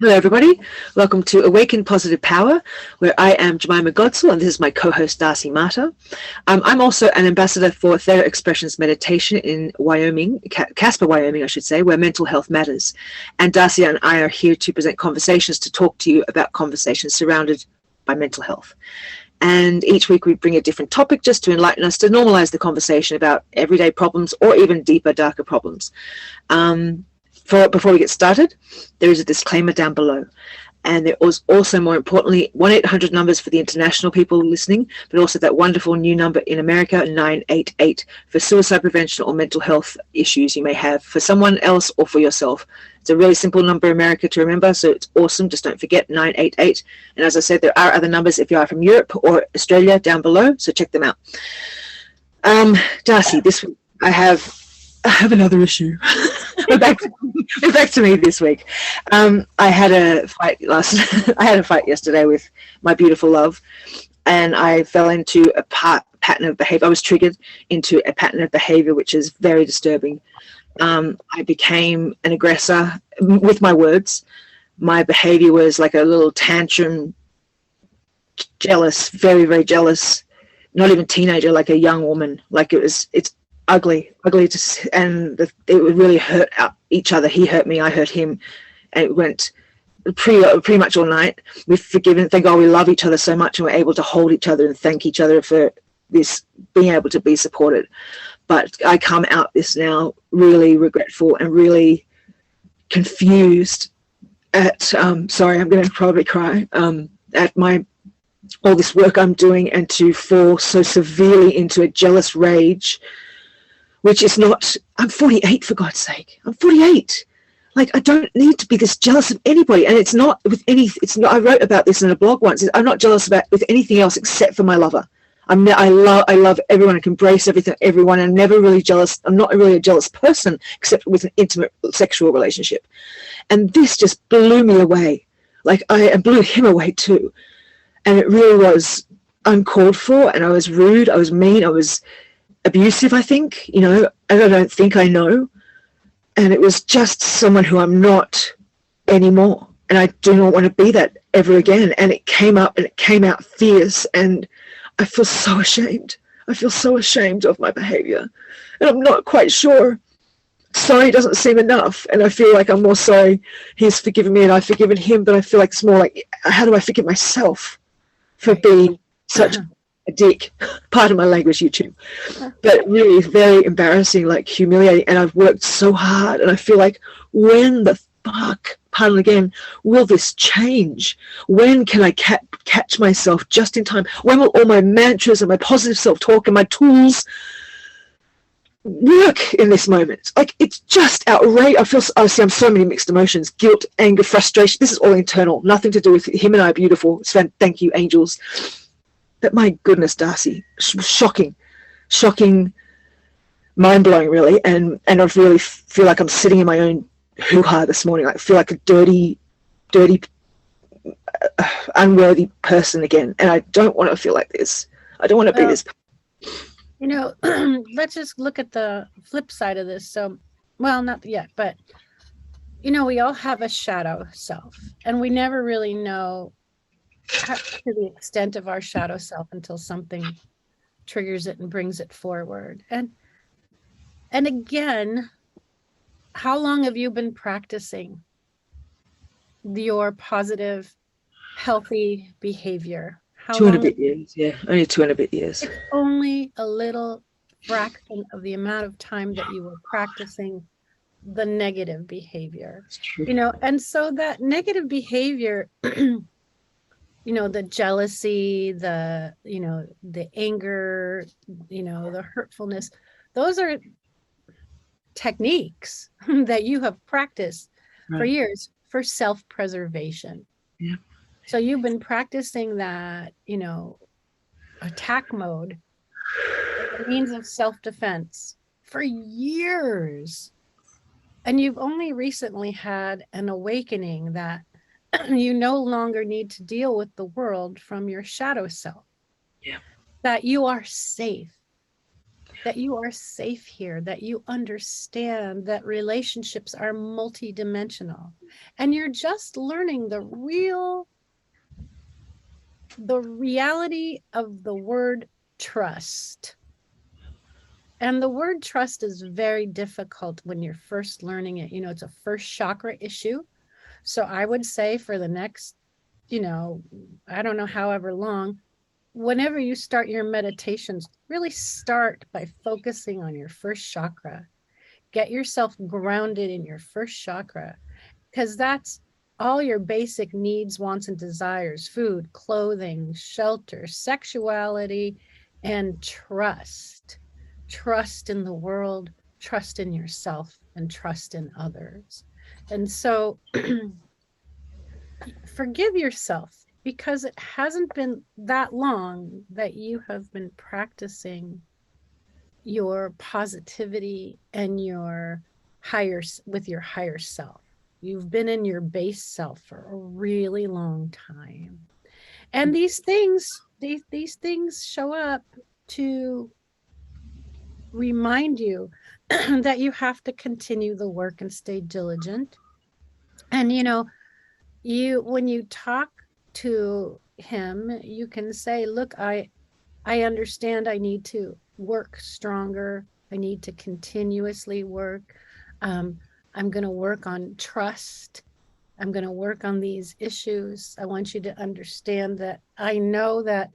Hello, everybody. Welcome to Awaken Positive Power, where I am Jemima Godsall, and this is my co-host, Darcy Marta. I'm also an ambassador for Theraexpressions Meditation in Wyoming, Casper, Wyoming, I should say, where mental health matters. And Darcy and I are here to present conversations, to talk to you about conversations surrounded by mental health. And each week we bring a different topic just to enlighten us, to normalize the conversation about everyday problems or even deeper, darker problems. Before we get started, there is a disclaimer down below. And there was also, more importantly, 1-800 numbers for the international people listening, but also that wonderful new number in America, 988, for suicide prevention or mental health issues you may have for someone else or for yourself. It's a really simple number in America to remember, so it's awesome. Just don't forget 988. And as I said, there are other numbers if you are from Europe or Australia down below, so check them out. Darcy, this week I have another issue. We're back to me this week. I had a fight yesterday with my beautiful love, and I fell into a pattern of behavior. I was triggered into a pattern of behavior which is very disturbing. I became an aggressor with my words. My behavior was like a little tantrum, jealous, very, very jealous, not even teenager, like a young woman. Like it's ugly and it would really hurt each other. He hurt me, I hurt him, and it went pretty much all night. We've forgiven, thank God we love each other so much, and we're able to hold each other and thank each other for this, being able to be supported. But I come out this now really regretful and really confused at sorry, I'm going to probably cry, at all this work I'm doing, and to fall so severely into a jealous rage, which is not, I'm 48 for God's sake. I'm 48. Like, I don't need to be this jealous of anybody. And it's not with I wrote about this in a blog once. I'm not jealous with anything else except for my lover. I love everyone. I can embrace everyone. I'm never really jealous. I'm not really a jealous person except with an intimate sexual relationship. And this just blew me away. Like, I blew him away too. And it really was uncalled for. And I was rude. I was mean. I was abusive, I think, and I don't think I know. And it was just someone who I'm not anymore. And I do not want to be that ever again. And it came up and it came out fierce. And I feel so ashamed. I feel so ashamed of my behavior. And I'm not quite sure. Sorry doesn't seem enough. And I feel like I'm more sorry he's forgiven me and I've forgiven him. But I feel like it's more like, how do I forgive myself for being such a dick? Pardon my language, YouTube. But really very embarrassing, like humiliating. And I've worked so hard, and I feel like, when the fuck, pardon again, will this change? When can I catch myself just in time? When will all my mantras and my positive self-talk and my tools work in this moment? Like, it's just outrageous. I'm so many mixed emotions: guilt, anger, frustration. This is all internal, nothing to do with him and I are beautiful. Thank you, angels. But my goodness, Darcy, shocking, mind-blowing, really. And I really feel like I'm sitting in my own hoo-ha this morning. I feel like a dirty, unworthy person again. And I don't want to feel like this. I don't want to be this. Let's just look at the flip side of this. So, well, not yet, but, we all have a shadow self, and we never really know to the extent of our shadow self until something triggers it and brings it forward. And again, how long have you been practicing your positive, healthy behavior? 2 and a bit years, yeah. Only 2 and a bit years. It's only a little fraction of the amount of time that you were practicing the negative behavior. That's true. And so that negative behavior, the jealousy, the anger, the hurtfulness, those are techniques that you have practiced for years for self-preservation. Yeah. So you've been practicing that, attack mode, as a means of self-defense for years. And you've only recently had an awakening that you no longer need to deal with the world from your shadow self. Yeah. That you are safe. that you are safe here, that you understand that relationships are multidimensional, and you're just learning the reality of the word trust. And the word trust is very difficult when you're first learning it. You know, it's a first chakra issue. So I would say for the next, you know, I don't know, however long, whenever you start your meditations, really start by focusing on your first chakra. Get yourself grounded in your first chakra, because that's all your basic needs, wants, and desires: food, clothing, shelter, sexuality, and trust. Trust in the world, trust in yourself, and trust in others. And so forgive yourself, because it hasn't been that long that you have been practicing your positivity and your higher self. You've been in your base self for a really long time. And these things show up to remind you that you have to continue the work and stay diligent. And you know, when you talk to him, you can say, look, I understand I need to work stronger. I need to continuously work. I'm going to work on trust. I'm going to work on these issues. I want you to understand that I know that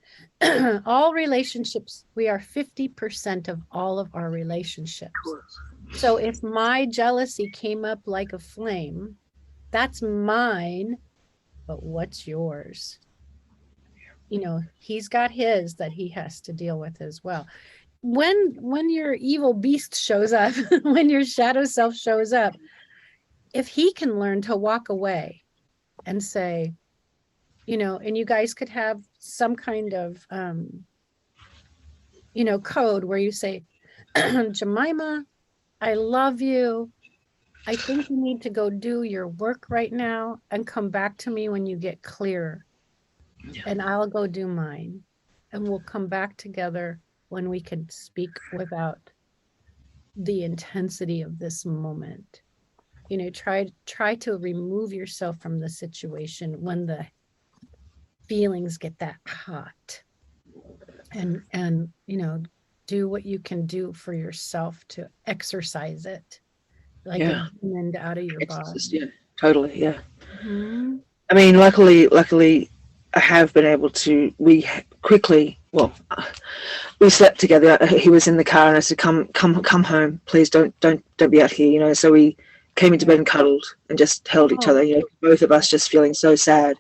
all relationships, we are 50% of all of our relationships. So if my jealousy came up like a flame, that's mine, but what's yours? You know, he's got his that he has to deal with as well. When your evil beast shows up, when your shadow self shows up, if he can learn to walk away and say, you know, and you guys could have some kind of, you know, code where you say, Jemima, I love you. I think you need to go do your work right now and come back to me when you get clearer. Yeah. And I'll go do mine. And we'll come back together when we can speak without the intensity of this moment. You know, try to remove yourself from the situation when the feelings get that hot, and you know, do what you can do for yourself to exercise it, like a wind out of your body. Yeah, totally. Yeah. Mm-hmm. I mean, luckily I have been able to, we slept together. He was in the car and I said, come home, please, don't be out here, you know. So we came into bed and cuddled and just held each other, you know, both of us just feeling so sad.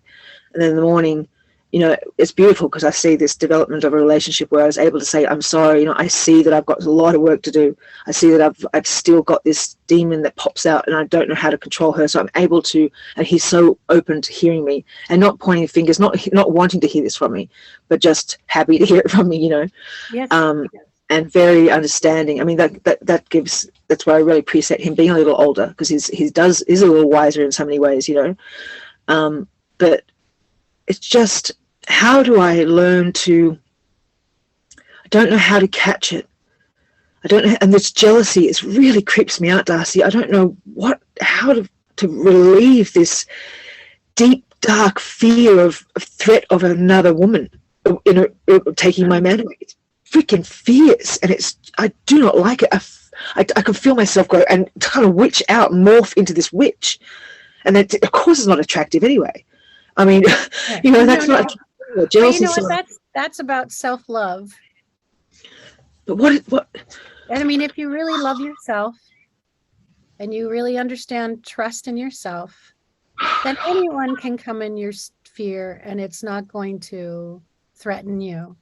And then in the morning, you know, it's beautiful because I see this development of a relationship where I was able to say, I'm sorry, you know, I see that I've got a lot of work to do. I see that I've still got this demon that pops out and I don't know how to control her. So I'm able to, and he's so open to hearing me and not pointing fingers, not wanting to hear this from me, but just happy to hear it from me, you know. Yes. And very understanding. I mean, that's why I really appreciate him being a little older, because he's a little wiser in so many ways, you know. But it's just, how do I learn to, I don't know how to catch it. I don't know, and this jealousy, it really creeps me out, Darcy. I don't know how to relieve this deep, dark fear of threat of another woman, you know, taking my man away. It's freaking fierce, and I do not like it. I can feel myself go and kind of witch out, morph into this witch, and that, of course, is not attractive anyway. I mean, you know, that's not jealousy. You know what? That's about self-love. But what? And I mean, if you really love yourself and you really understand trust in yourself, then anyone can come in your sphere and it's not going to threaten you.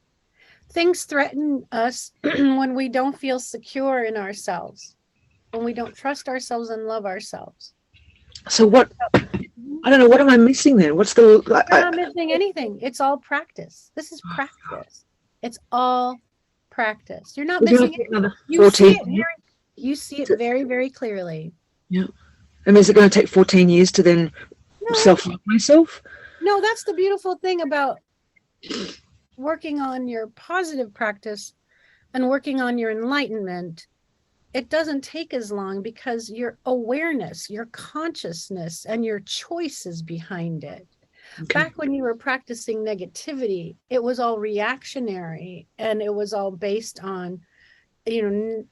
Things threaten us when we don't feel secure in ourselves, when we don't trust ourselves and love ourselves. So what? I don't know. What am I missing then? What's the? You're not missing anything. It's all practice. This is practice. It's all practice. You're not missing anything. You see it very, very clearly. Yeah. And is it going to take 14 years to then self-love myself? No, that's the beautiful thing about working on your positive practice. and working on your enlightenment, it doesn't take as long because your awareness, your consciousness, and your choices behind it. Okay. Back when you were practicing negativity, it was all reactionary and it was all based on,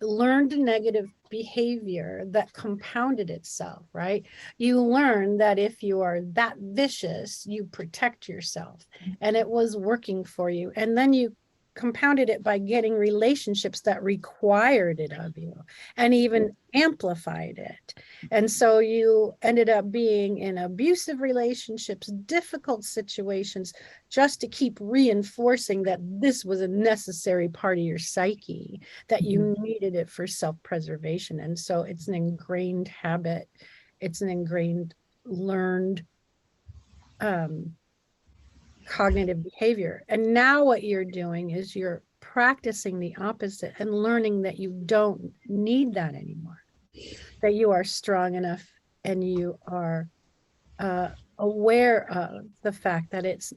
learned negative behavior that compounded itself, right? You learn that if you are that vicious, you protect yourself, and it was working for you. And then you compounded it by getting relationships that required it of you and even amplified it. And so you ended up being in abusive relationships, difficult situations, just to keep reinforcing that this was a necessary part of your psyche, that you needed it for self-preservation. And so it's an ingrained habit. It's an ingrained learned cognitive behavior. And now what you're doing is you're practicing the opposite and learning that you don't need that anymore, that you are strong enough and you are aware of the fact that it's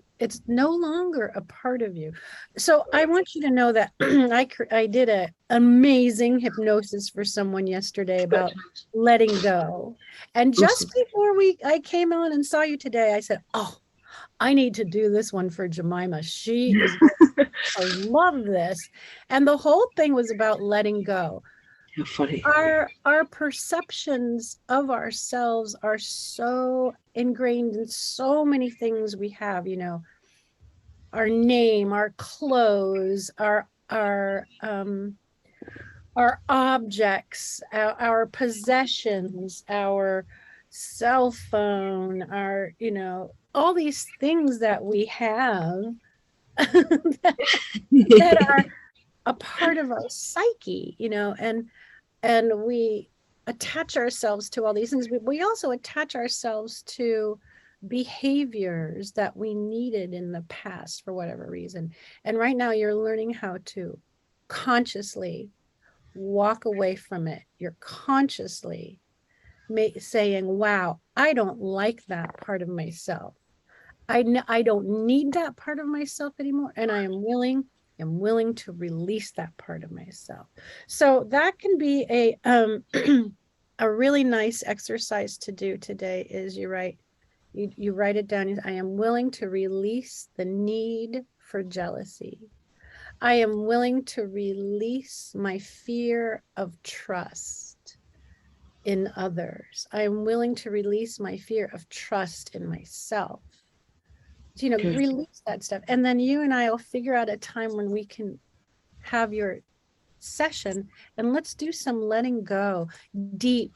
no longer a part of you. So I want you to know that I did an amazing hypnosis for someone yesterday about letting go. And just before I came on and saw you today, I said, oh, I need to do this one for Jemima. She is I love this. And the whole thing was about letting go. How funny. Our perceptions of ourselves are so ingrained in so many things we have, our name, our clothes, our objects, our possessions, our cell phone, our, all these things that we have that are a part of our psyche, and we attach ourselves to all these things. We also attach ourselves to behaviors that we needed in the past for whatever reason. And right now you're learning how to consciously walk away from it. You're consciously saying, wow, I don't like that part of myself. I don't need that part of myself anymore. And I am willing to release that part of myself. So that can be a a really nice exercise to do today. Is you write it down. I am willing to release the need for jealousy. I am willing to release my fear of trust in others. I am willing to release my fear of trust in myself. Release that stuff. And then you and I will figure out a time when we can have your session and let's do some letting go, deep,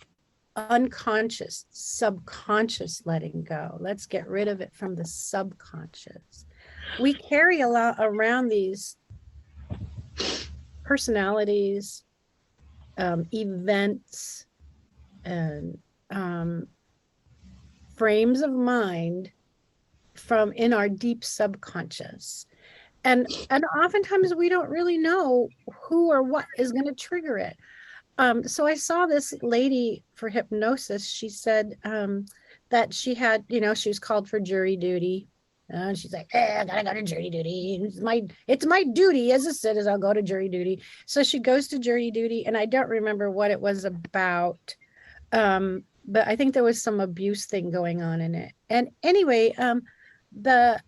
unconscious, subconscious letting go. Let's get rid of it from the subconscious. We carry a lot around these personalities, events, and frames of mind from in our deep subconscious. And oftentimes we don't really know who or what is going to trigger it. So I saw this lady for hypnosis. She said that she had, she was called for jury duty. And she's like, I gotta go to jury duty. It's my duty as a citizen. I'll go to jury duty. So she goes to jury duty, and I don't remember what it was about. But I think there was some abuse thing going on in it. And anyway, the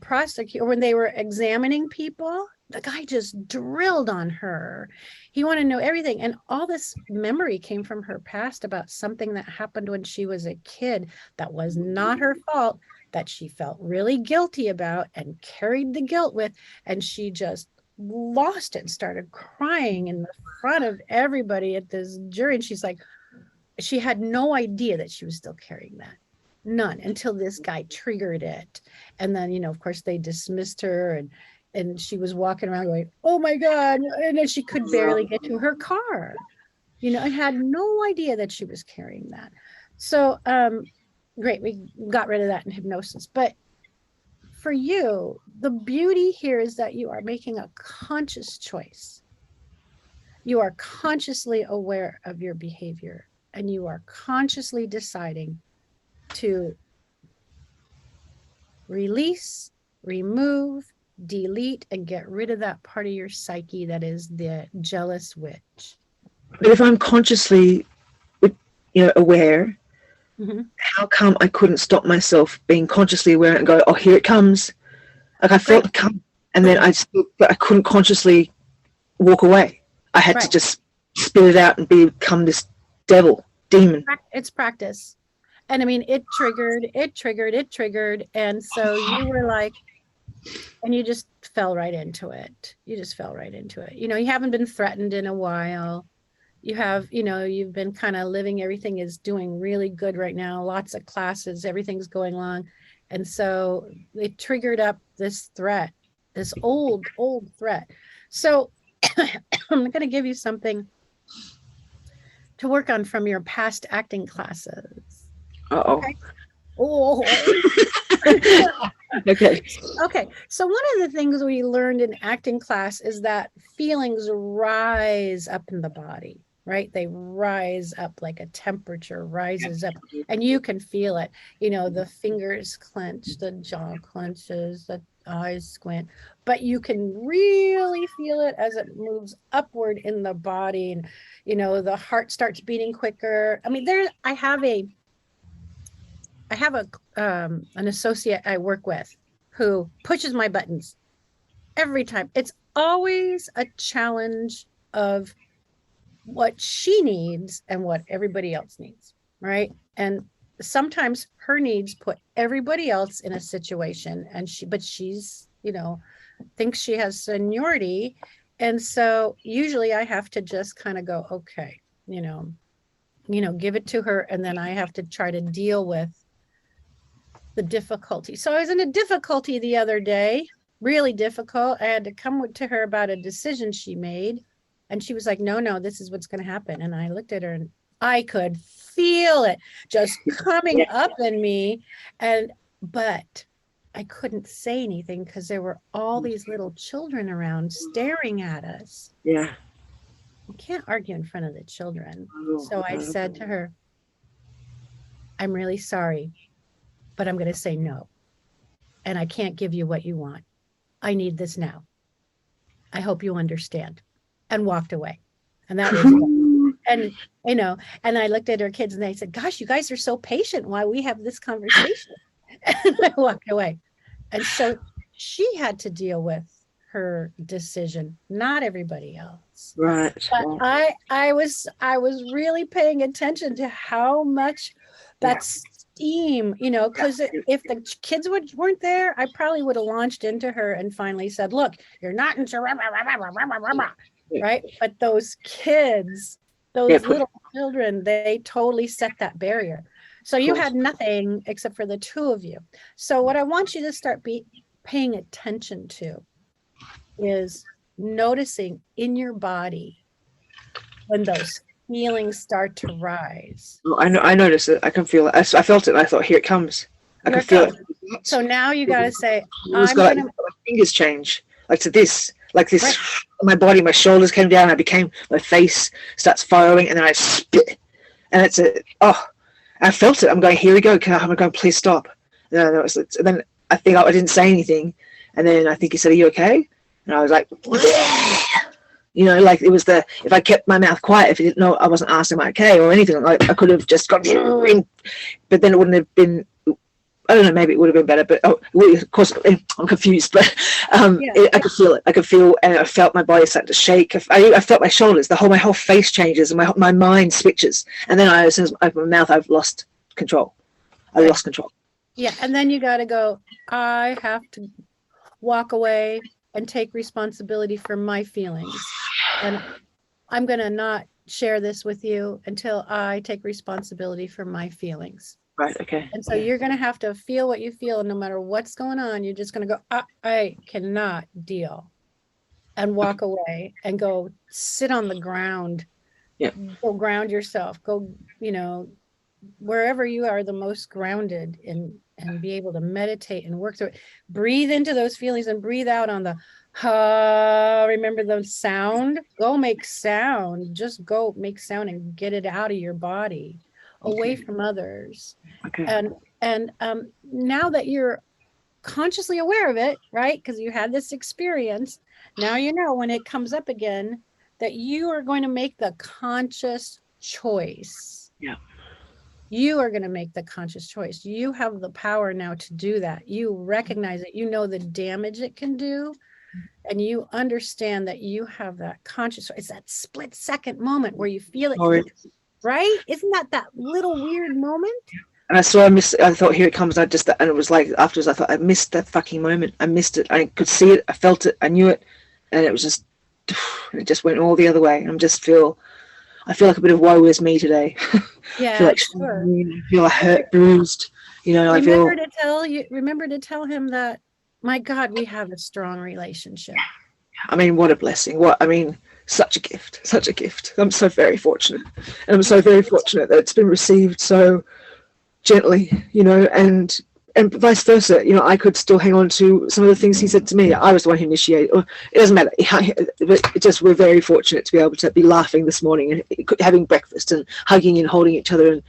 prosecutor, when they were examining people, the guy just drilled on her. He wanted to know everything. And all this memory came from her past about something that happened when she was a kid that was not her fault, that she felt really guilty about and carried the guilt with. And she just lost it and started crying in the front of everybody at this jury. And she's like, she had no idea that she was still carrying that. None, until this guy triggered it. And then, of course, they dismissed her, and she was walking around going, oh my God. And then she could barely get to her car, and had no idea that she was carrying that. So great, we got rid of that in hypnosis. But for you, the beauty here is that you are making a conscious choice. You are consciously aware of your behavior, and you are consciously deciding to release, remove, delete and get rid of that part of your psyche that is the jealous witch. But if I'm consciously, aware, Mm-hmm. how come I couldn't stop myself being consciously aware and go, oh, here it comes? Like I felt it come, and then but I couldn't consciously walk away. I had to just spit it out and become this demon. It's practice. And I mean, it triggered. And so you were like, and you just fell right into it. You haven't been threatened in a while. You have, you've been kind of living, everything is doing really good right now. Lots of classes, everything's going along. And so it triggered up this threat, this old threat. So I'm going to give you something to work on from your past acting classes. Uh-oh. Okay. Oh. Okay. Okay. So one of the things we learned in acting class is that feelings rise up in the body, right? They rise up like a temperature rises up, and you can feel it. The fingers clench, the jaw clenches, the eyes squint, but you can really feel it as it moves upward in the body, and the heart starts beating quicker. I mean, I have an associate I work with who pushes my buttons every time. It's always a challenge of what she needs and what everybody else needs, right? And sometimes her needs put everybody else in a situation, and she's thinks she has seniority, and so usually I have to just kind of go, okay, give it to her, and then I have to try to deal with the difficulty. So I was in a difficulty the other day, really difficult. I had to come to her about a decision she made, and she was like, no, this is what's going to happen. And I looked at her and I could feel it just coming up in me, but I couldn't say anything because there were all these little children around staring at us. Yeah. You can't argue in front of the children. So I said to her, I'm really sorry, but I'm going to say no. And I can't give you what you want. I need this now. I hope you understand. And walked away. And that was it. And I looked at her kids and they said, gosh, you guys are so patient while we have this conversation. And I walked away. And so she had to deal with her decision, not everybody else. Right. But I was really paying attention to how much that steam, because if the kids weren't there, I probably would have launched into her and finally said, look, you're not into right? But those kids, little children, they totally set that barrier. So you had nothing except for the two of you. So what I want you to start paying attention to is noticing in your body when those feelings start to rise. Oh, I noticed it. I can feel it. I felt it. And I thought, here it comes. I can feel it. So now you got to say, my fingers change like to this, like this. Right. My body, my shoulders came down. My face starts furrowing, and then I spit, and I felt it. I'm going, here we go. I'm going, please stop. And then I think I didn't say anything, and then I think he said, are you okay? And I was like, like it was if I kept my mouth quiet, if he didn't know I wasn't asking, am I okay or anything, like I could have just gone, but then it wouldn't have been, I don't know, maybe it would have been better, but of course I'm confused, but I could feel it. I could feel, and I felt my body start to shake. I felt my shoulders, my whole face changes, and my mind switches. And then as soon as I open my mouth, I've lost control. I lost control. Yeah, and then you got to go, I have to walk away and take responsibility for my feelings. And I'm going to not share this with you until I take responsibility for my feelings. Right, okay. And so you're going to have to feel what you feel, and no matter what's going on, you're just going to go, I cannot deal, and walk away and go sit on the ground. Yeah. Go ground yourself. Go, wherever you are the most grounded, and be able to meditate and work through it. Breathe into those feelings and breathe out on the remember the sound. Go make sound. Just go make sound and get it out of your body, away from others. Okay. And now that you're consciously aware of it, right? Because you had this experience. Now you know when it comes up again that you are going to make the conscious choice. Yeah. You are going to make the conscious choice. You have the power now to do that. You recognize it. You know the damage it can do. And you understand that you have that conscious, it's that split second moment where you feel it, Horrid. right? Isn't that little weird moment? And I thought, here it comes. And it was like, afterwards, I thought, I missed that fucking moment. I missed it. I could see it. I felt it. I knew it. And it was just, it just went all the other way. I feel like a bit of woe is me today. Yeah, I feel like, sure. I feel hurt, bruised. You know, remember to tell him that, my God, we have a strong relationship. I mean, what a blessing. Such a gift. I'm so very fortunate. And I'm so very fortunate that it's been received so gently, you know, and vice versa. You know, I could still hang on to some of the things he said to me. I was the one who initiated. Or it doesn't matter. But we're very fortunate to be able to be laughing this morning and having breakfast and hugging and holding each other and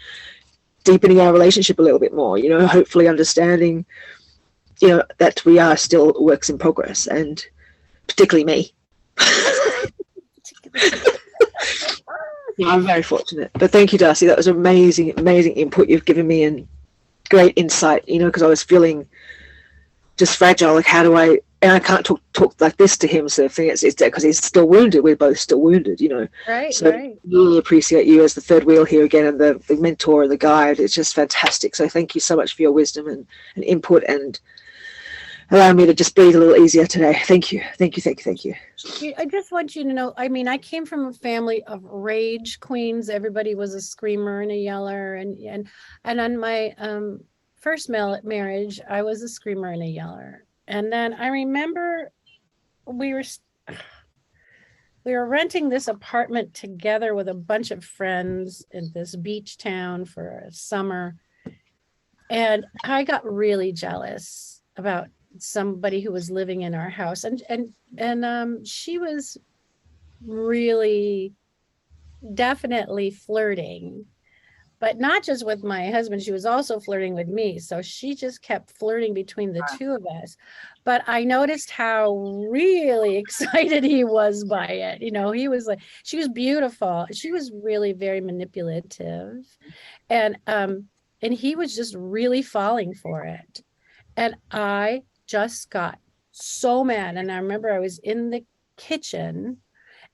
deepening our relationship a little bit more, you know, hopefully understanding, you know, that we are still works in progress, and particularly me. Yeah, I'm very fortunate. But thank you, Darcy. That was amazing input you've given me, and great insight, you know, because I was feeling just fragile. Like, and I can't talk like this to him, sort of thing. It's because he's still wounded. We're both still wounded, you know. Right, so right. Really appreciate you as the third wheel here again, and the mentor and the guide. It's just fantastic. So thank you so much for your wisdom and input, and allowing me to just breathe a little easier today. Thank you. I just want you to know, I mean, I came from a family of rage queens. Everybody was a screamer and a yeller, and on my first marriage, I was a screamer and a yeller. And then I remember we were renting this apartment together with a bunch of friends in this beach town for a summer, and I got really jealous about somebody who was living in our house, and she was really definitely flirting, but not just with my husband. She was also flirting with me. So she just kept flirting between the two of us. But I noticed how really excited he was by it. You know, he was like, she was beautiful. She was really very manipulative, and he was just really falling for it. And I just got so mad. And I remember I was in the kitchen,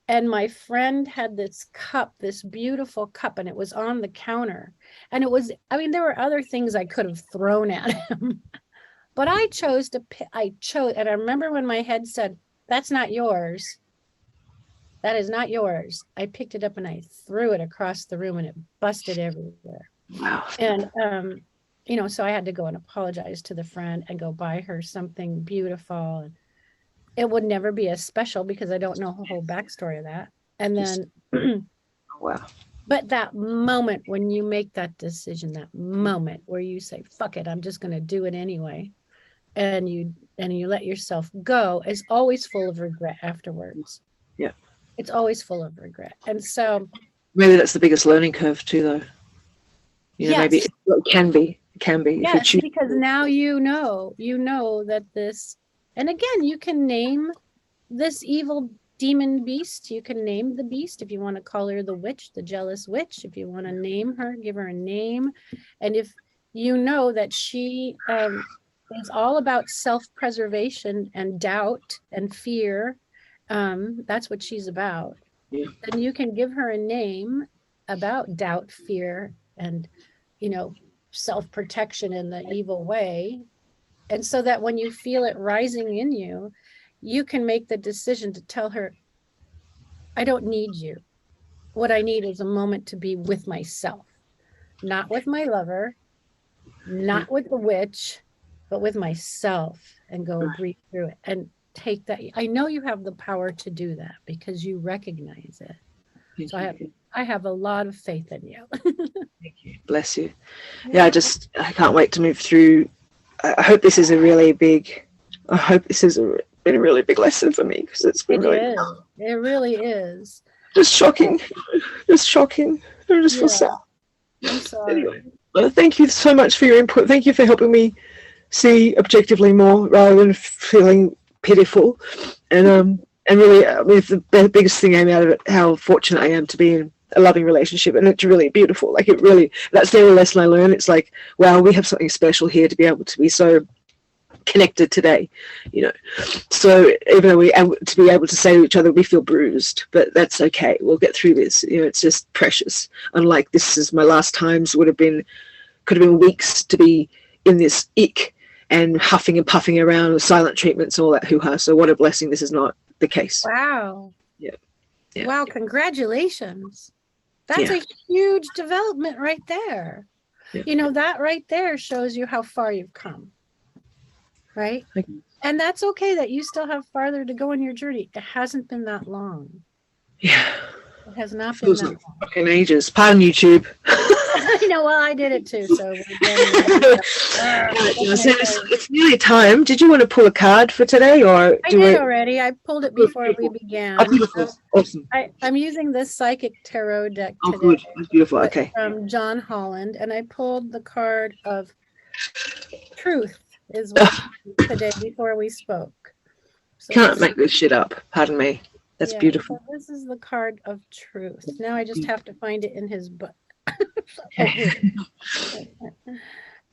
and my friend had this cup, this beautiful cup, and it was on the counter. And it was, I mean, there were other things I could have thrown at him, but I chose, and I remember when my head said, "That's not yours. That is not yours." I picked it up and I threw it across the room, and it busted everywhere. Wow. And, you know, so I had to go and apologize to the friend and go buy her something beautiful. And it would never be as special because I don't know the whole backstory of that. And then, wow. But that moment when you make that decision, that moment where you say, "Fuck it, I'm just going to do it anyway," and you let yourself go, is always full of regret afterwards. Yeah. It's always full of regret. And so maybe that's the biggest learning curve too, though. You know, yes. Maybe it can be. Yes, because now you know that this, and again, you can name this evil demon beast. You can name the beast if you want to call her the witch, the jealous witch. If you want to name her, give her a name. And if you know that she is all about self-preservation and doubt and fear, that's what she's about. Yeah. Then you can give her a name about doubt, fear, and, you know, self-protection in the evil way. And so that when you feel it rising in you, you can make the decision to tell her, "I don't need you. What I need is a moment to be with myself, not with my lover, not with the witch, but with myself," and go breathe through it and take that. I know you have the power to do that because you recognize it. So I have a lot of faith in you. Thank you. Bless you. Yeah, I can't wait to move through. I hope this is been a really big lesson for me, because it's been It really is. Just shocking. I just feel sad. I'm sorry. Anyway, well, thank you so much for your input. Thank you for helping me see objectively more rather than feeling pitiful. And really, I mean, the biggest thing came out of it, how fortunate I am to be in a loving relationship, and it's really beautiful. Like, it really, that's the only lesson I learned. It's like, wow, we have something special here to be able to be so connected today, you know. So even though to be able to say to each other, we feel bruised, but that's okay, we'll get through this, you know. It's just precious. Unlike, this is my last times, could have been weeks to be in this ick and huffing and puffing around with silent treatments and all that hoo-ha. So what a blessing this is not the case. Wow. Yeah. Wow, congratulations. That's a huge development right there. You know, that right there shows you how far you've come. Right? And that's okay that you still have farther to go in your journey. It hasn't been that long. Yeah. It has not been that long. Fucking ages. Pardon YouTube. I know, well, I did it too. So it's nearly time. Did you want to pull a card for today, or I did already? I pulled it before we began. Oh, beautiful. Awesome. I'm using this psychic tarot deck today. Oh, good. That's beautiful. Okay. From John Holland, and I pulled the card of truth. Is what today before we spoke. So can't make this shit up. Pardon me. That's beautiful. So this is the card of truth. Now I just have to find it in his book. I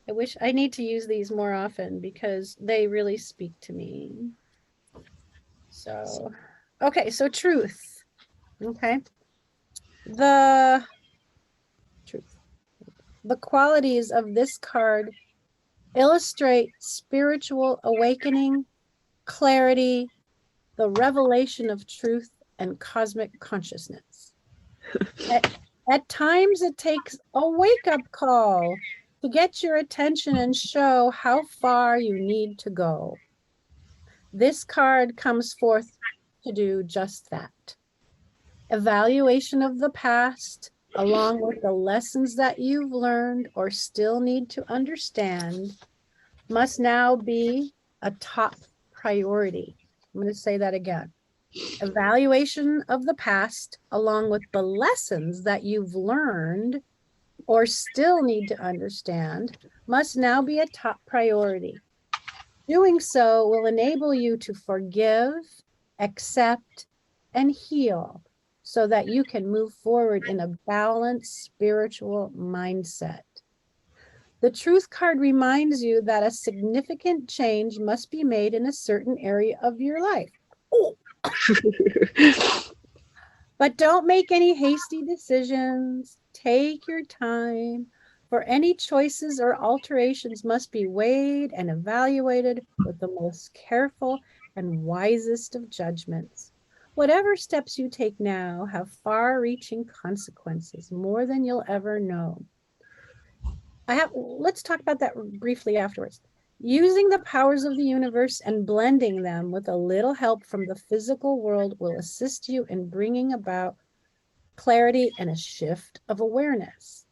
wish I need to use these more often because they really speak to me. So, okay, so truth. Okay. The truth. The qualities of this card illustrate spiritual awakening, clarity, the revelation of truth, and cosmic consciousness. At times, it takes a wake-up call to get your attention and show how far you need to go. This card comes forth to do just that. Evaluation of the past, along with the lessons that you've learned or still need to understand, must now be a top priority. I'm going to say that again. Evaluation of the past, along with the lessons that you've learned or still need to understand, must now be a top priority. Doing so will enable you to forgive, accept, and heal, so that you can move forward in a balanced spiritual mindset. The truth card reminds you that a significant change must be made in a certain area of your life. Oh. But don't make any hasty decisions. Take your time, for any choices or alterations must be weighed and evaluated with the most careful and wisest of judgments. Whatever steps you take now have far-reaching consequences, more than you'll ever know. Let's talk about that briefly afterwards. Using the powers of the universe and blending them with a little help from the physical world will assist you in bringing about clarity and a shift of awareness.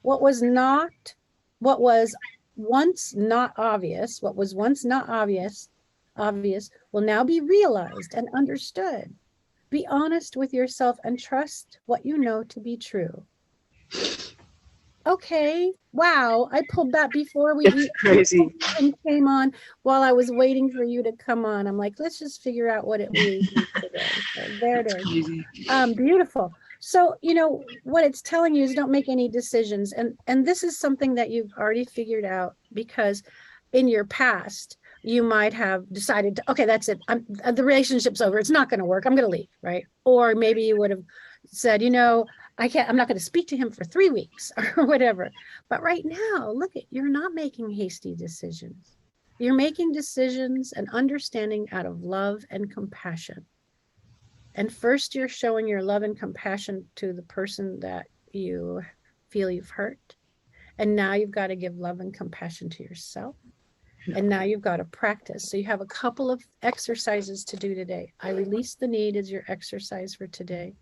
What was once not obvious will now be realized and understood. Be honest with yourself and trust what you know to be true. Okay, wow, I pulled that before we crazy and came on while I was waiting for you to come on. I'm like, let's just figure out what it means today. So there it is. Beautiful. So, you know, what it's telling you is don't make any decisions. And this is something that you've already figured out, because in your past, you might have decided to, okay, that's it. The relationship's over. It's not going to work. I'm going to leave, right? Or maybe you would have said, you know, I'm not going to speak to him for 3 weeks or whatever. But right now, look, you're not making hasty decisions. You're making decisions and understanding out of love and compassion. And first, you're showing your love and compassion to the person that you feel you've hurt. And now you've got to give love and compassion to yourself. And now you've got to practice. So you have a couple of exercises to do today. I release the need is your exercise for today.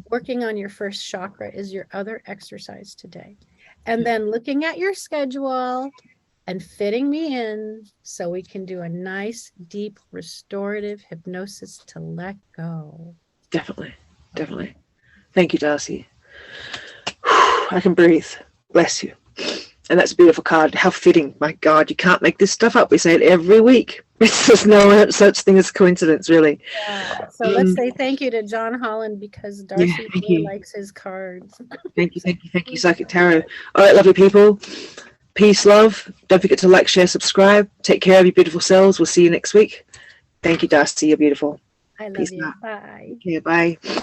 Working on your first chakra is your other exercise today. And then looking at your schedule and fitting me in so we can do a nice, deep, restorative hypnosis to let go. Definitely. Thank you, Darcy. I can breathe. Bless you. And that's a beautiful card. How fitting. My God, you can't make this stuff up. We say it every week. There's no such thing as coincidence, really. Yeah. So let's say thank you to John Holland, because Darcy really likes his cards. Thank you, Psychic Tarot. All right, lovely people. Peace, love. Don't forget to like, share, subscribe. Take care of your beautiful selves. We'll see you next week. Thank you, Darcy. You're beautiful. I love Peace you. out. Bye. Yeah, bye.